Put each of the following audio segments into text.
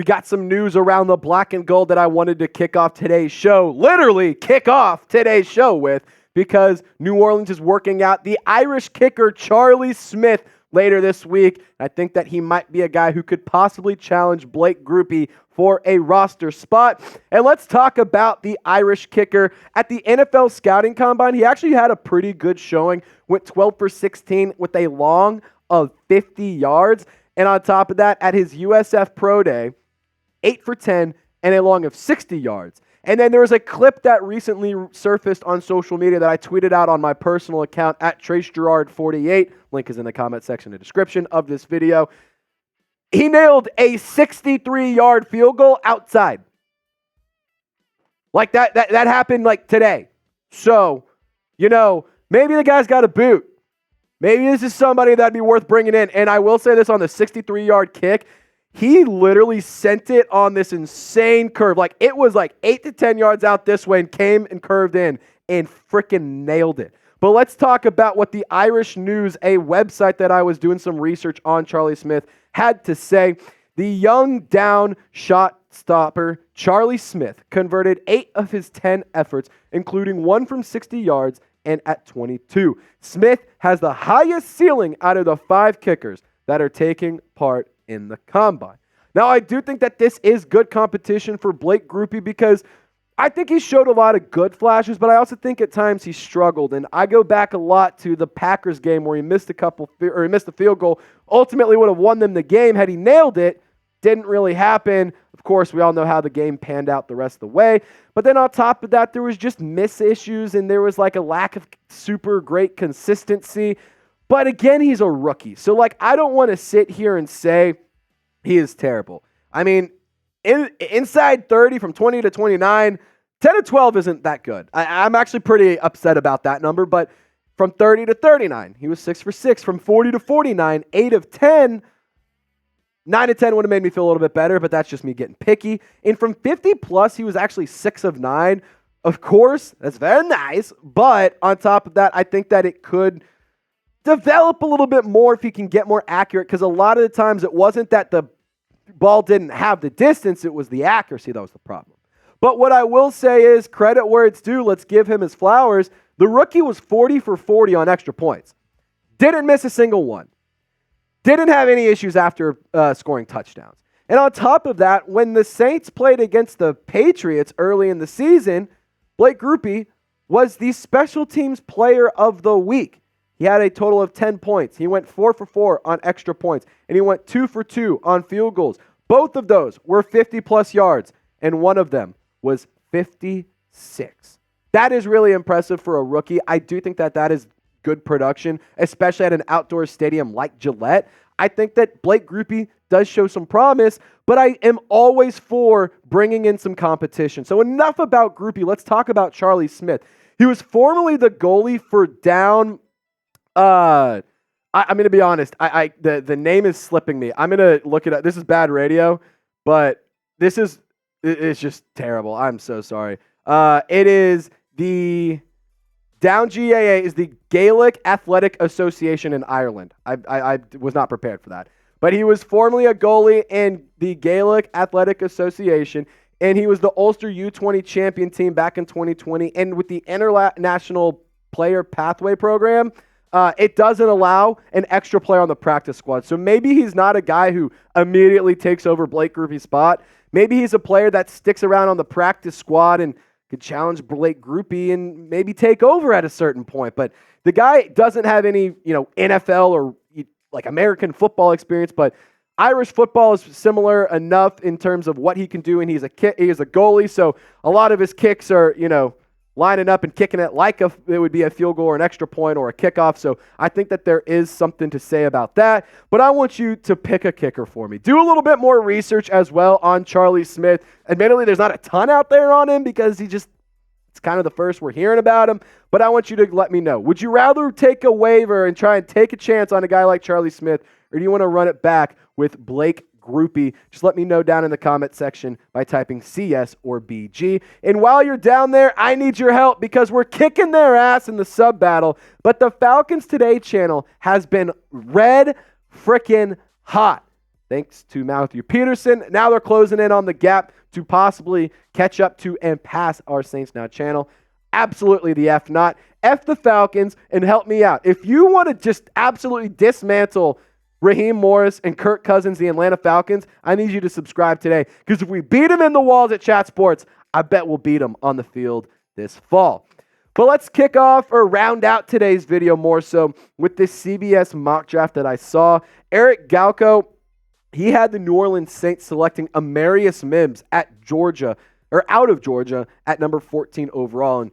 We got some news around the black and gold that I wanted to kick off today's show, literally kick off today's show with, because New Orleans is working out the Irish kicker Charlie Smyth later this week. I think that he might be a guy who could possibly challenge Blake Grupe for a roster spot. And let's talk about the Irish kicker. At the NFL Scouting Combine, he actually had a pretty good showing, went 12 for 16 with a long of 50 yards. And on top of that, at his USF Pro Day, 8 for 10 and a long of 60 yards. And then there was a clip that recently surfaced on social media that I tweeted out on my personal account at Girouard48. Link is in the comment section and description of this video. He nailed a 63-yard field goal outside. Like that happened like today. So, maybe the guy's got a boot. Maybe this is somebody that'd be worth bringing in. And I will say this on the 63-yard kick. He literally sent it on this insane curve. Like, it was like 8 to 10 yards out this way and came and curved in and freaking nailed it. But let's talk about what the Irish News, a website that I was doing some research on Charlie Smyth, had to say. The young down shot stopper Charlie Smyth converted 8 of his 10 efforts, including 1 from 60 yards and at 22. Smyth has the highest ceiling out of the 5 kickers that are taking part in the combine. Now, I do think that this is good competition for Blake Grupe because I think he showed a lot of good flashes, but I also think at times he struggled. And I go back a lot to the Packers game where he missed a field goal. Ultimately would have won them the game had he nailed it. Didn't really happen. Of course, we all know how the game panned out the rest of the way. But then on top of that, there was just miss issues and there was like a lack of super great consistency. But again, he's a rookie. So, I don't want to sit here and say he is terrible. I mean, inside 30 from 20 to 29, 10 to 12 isn't that good. I'm actually pretty upset about that number. But from 30 to 39, he was 6 for 6. From 40 to 49, 8 of 10. 9 to 10 would have made me feel a little bit better, but that's just me getting picky. And from 50 plus, he was actually 6 of 9. Of course, that's very nice. But on top of that, I think that it could develop a little bit more if he can get more accurate, because a lot of the times it wasn't that the ball didn't have the distance, it was the accuracy that was the problem. But what I will say is, credit where it's due, let's give him his flowers. The rookie was 40 for 40 on extra points. Didn't miss a single one. Didn't have any issues after scoring touchdowns. And on top of that, when the Saints played against the Patriots early in the season, Blake Grupe was the special teams player of the week. He had a total of 10 points. He went 4 for 4 on extra points, and he went 2 for 2 on field goals. Both of those were 50-plus yards, and one of them was 56. That is really impressive for a rookie. I do think that that is good production, especially at an outdoor stadium like Gillette. I think that Blake Grupe does show some promise, but I am always for bringing in some competition. So enough about Grupe. Let's talk about Charlie Smyth. He was formerly the goalie for down... I'm going to be honest. The name is slipping me. I'm going to look it up. This is bad radio, but it's just terrible. I'm so sorry. It is the Down GAA is the Gaelic Athletic Association in Ireland. I was not prepared for that. But he was formerly a goalie in the Gaelic Athletic Association, and he was the Ulster U20 champion team back in 2020. And with the International Player Pathway Program, it doesn't allow an extra player on the practice squad. So maybe he's not a guy who immediately takes over Blake Grupe's spot. Maybe he's a player that sticks around on the practice squad and could challenge Blake Grupe and maybe take over at a certain point. But the guy doesn't have any, NFL or like American football experience, but Irish football is similar enough in terms of what he can do, and he is a goalie, so a lot of his kicks are, lining up and kicking it like it would be a field goal or an extra point or a kickoff. So I think that there is something to say about that. But I want you to pick a kicker for me. Do a little bit more research as well on Charlie Smyth. Admittedly, there's not a ton out there on him because it's kind of the first we're hearing about him. But I want you to let me know. Would you rather take a waiver and try and take a chance on a guy like Charlie Smyth, or do you want to run it back with Blake Grupe? Just let me know down in the comment section by typing CS or BG. And while you're down there, I need your help because we're kicking their ass in the sub battle. But the Falcons Today channel has been red freaking hot. thanks to Matthew Peterson. Now they're closing in on the gap to possibly catch up to and pass our Saints Now channel. Absolutely the F not. F the Falcons and help me out. If you want to just absolutely dismantle Raheem Morris and Kirk Cousins, the Atlanta Falcons, I need you to subscribe today. Because if we beat them in the walls at Chat Sports, I bet we'll beat them on the field this fall. But let's kick off or round out today's video more so with this CBS mock draft that I saw. Eric Galko, he had the New Orleans Saints selecting Amarius Mims at Georgia, or out of Georgia, at number 14 overall. And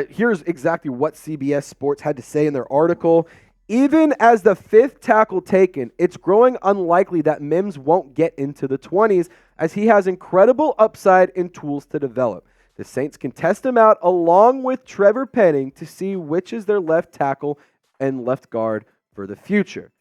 here's exactly what CBS Sports had to say in their article. Even as the fifth tackle taken, it's growing unlikely that Mims won't get into the 20s as he has incredible upside and tools to develop. The Saints can test him out along with Trevor Penning to see which is their left tackle and left guard for the future.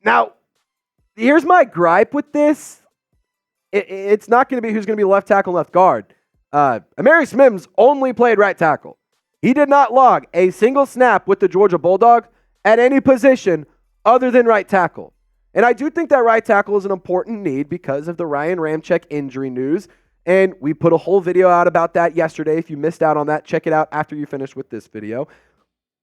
Now, here's my gripe with this. It's not going to be who's going to be left tackle and left guard. Amarius Mims only played right tackle. He did not log a single snap with the Georgia Bulldogs at any position other than right tackle. And I do think that right tackle is an important need because of the Ryan Ramczyk injury news. And we put a whole video out about that yesterday. If you missed out on that, check it out after you finish with this video.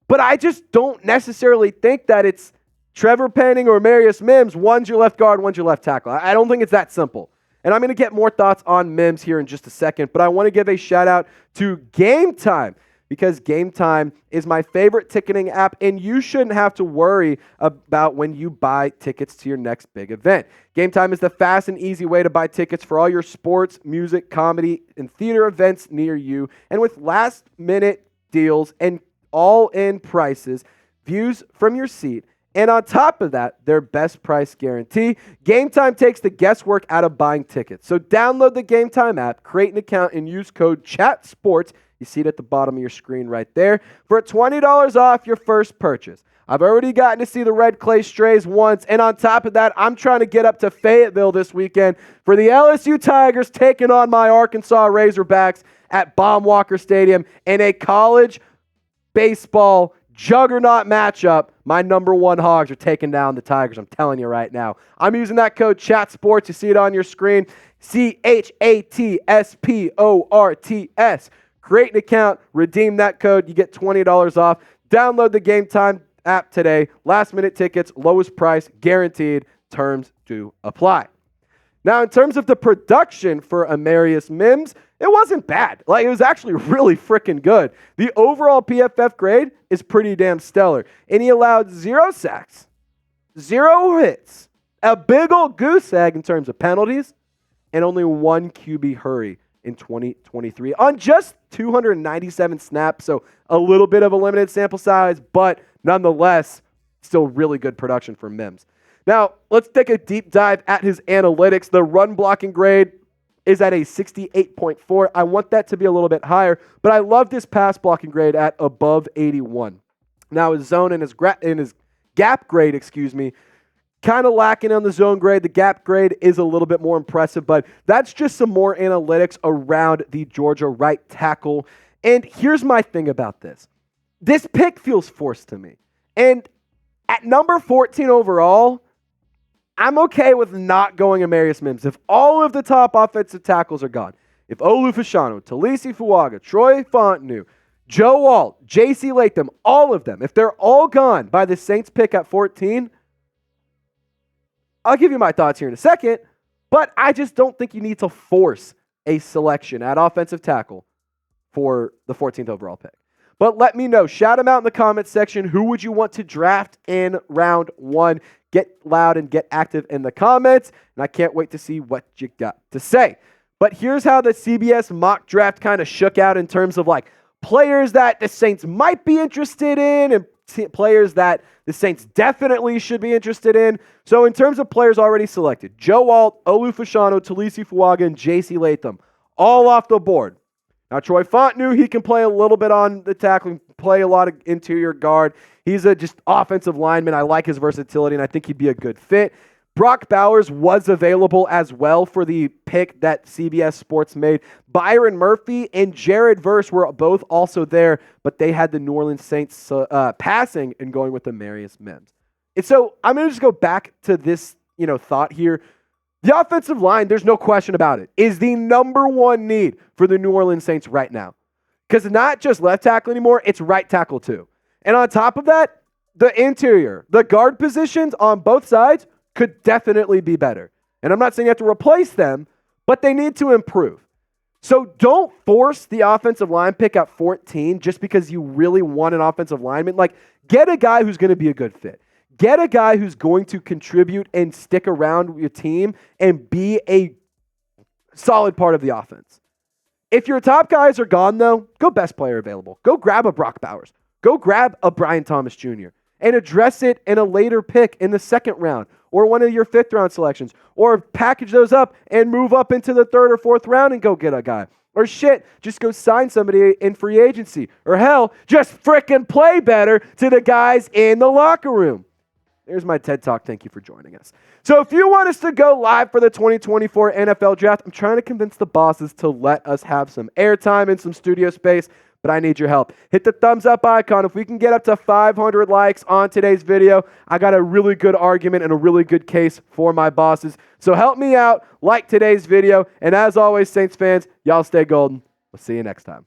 But I just don't necessarily think that it's Trevor Penning or Amarius Mims. One's your left guard, one's your left tackle. I don't think it's that simple. And I'm going to get more thoughts on Mims here in just a second. But I want to give a shout out to Game Time, because Game Time is my favorite ticketing app, and you shouldn't have to worry about when you buy tickets to your next big event. Game Time is the fast and easy way to buy tickets for all your sports, music, comedy, and theater events near you. And with last-minute deals and all-in prices, views from your seat, and on top of that, their best price guarantee, Game Time takes the guesswork out of buying tickets. So download the Game Time app, create an account, and use code CHATSPORTS. You see it at the bottom of your screen right there for $20 off your first purchase. I've already gotten to see the Red Clay Strays once, and on top of that, I'm trying to get up to Fayetteville this weekend for the LSU Tigers taking on my Arkansas Razorbacks at Baum-Walker Stadium in a college baseball juggernaut matchup. My number one Hogs are taking down the Tigers. I'm telling you right now. I'm using that code CHATSPORTS. You see it on your screen. CHATSPORTS. Create an account, redeem that code, you get $20 off. Download the Game Time app today. Last minute tickets, lowest price, guaranteed. Terms do apply. Now, in terms of the production for Amarius Mims, it wasn't bad. It was actually really freaking good. The overall PFF grade is pretty damn stellar. And he allowed 0 sacks, 0 hits, a big old goose egg in terms of penalties, and only 1 QB hurry in 2023 on just 297 snaps. So a little bit of a limited sample size, but nonetheless, still really good production for Mims. Now, let's take a deep dive at his analytics. The run blocking grade is at a 68.4. I want that to be a little bit higher, but I love this pass blocking grade at above 81. Now, his zone and his gap grade, kind of lacking on the zone grade. The gap grade is a little bit more impressive, but that's just some more analytics around the Georgia right tackle. And here's my thing about this. This pick feels forced to me. And at number 14 overall, I'm okay with not going Amarius Mims. If all of the top offensive tackles are gone, if Olu Fashanu, Talisi Fuaga, Troy Fontenot, Joe Alt, J.C. Latham, all of them, if they're all gone by the Saints pick at 14, I'll give you my thoughts here in a second, but I just don't think you need to force a selection at offensive tackle for the 14th overall pick. But let me know. Shout them out in the comments section. Who would you want to draft in round 1? Get loud and get active in the comments, and I can't wait to see what you got to say. But here's how the CBS mock draft kind of shook out in terms of players that the Saints might be interested in and players that the Saints definitely should be interested in. So in terms of players already selected, Joe Alt, Olu Fashanu, Talisi Fuaga, and J.C. Latham, all off the board. Now, Troy Fontenot, he can play a little bit on the tackle, play a lot of interior guard. He's a just offensive lineman. I like his versatility, and I think he'd be a good fit. Brock Bowers was available as well for the pick that CBS Sports made. Byron Murphy and Jared Verse were both also there, but they had the New Orleans Saints passing and going with Amarius Mims. And so I'm going to just go back to this thought here. The offensive line, there's no question about it, is the number one need for the New Orleans Saints right now. Because it's not just left tackle anymore, it's right tackle too. And on top of that, the interior, the guard positions on both sides could definitely be better. And I'm not saying you have to replace them, but they need to improve. So don't force the offensive line pick at 14 just because you really want an offensive lineman. Like, get a guy who's going to be a good fit. Get a guy who's going to contribute and stick around with your team and be a solid part of the offense. If your top guys are gone, though, go best player available. Go grab a Brock Bowers. Go grab a Brian Thomas Jr. and address it in a later pick in the second round or one of your fifth round selections, or package those up and move up into the third or fourth round and go get a guy. Or shit, just go sign somebody in free agency. Or hell, just frickin' play better to the guys in the locker room. There's my TED Talk. Thank you for joining us. So if you want us to go live for the 2024 NFL Draft, I'm trying to convince the bosses to let us have some airtime and some studio space, but I need your help. Hit the thumbs up icon. If we can get up to 500 likes on today's video, I got a really good argument and a really good case for my bosses. So help me out, like today's video, and as always, Saints fans, y'all stay golden. We'll see you next time.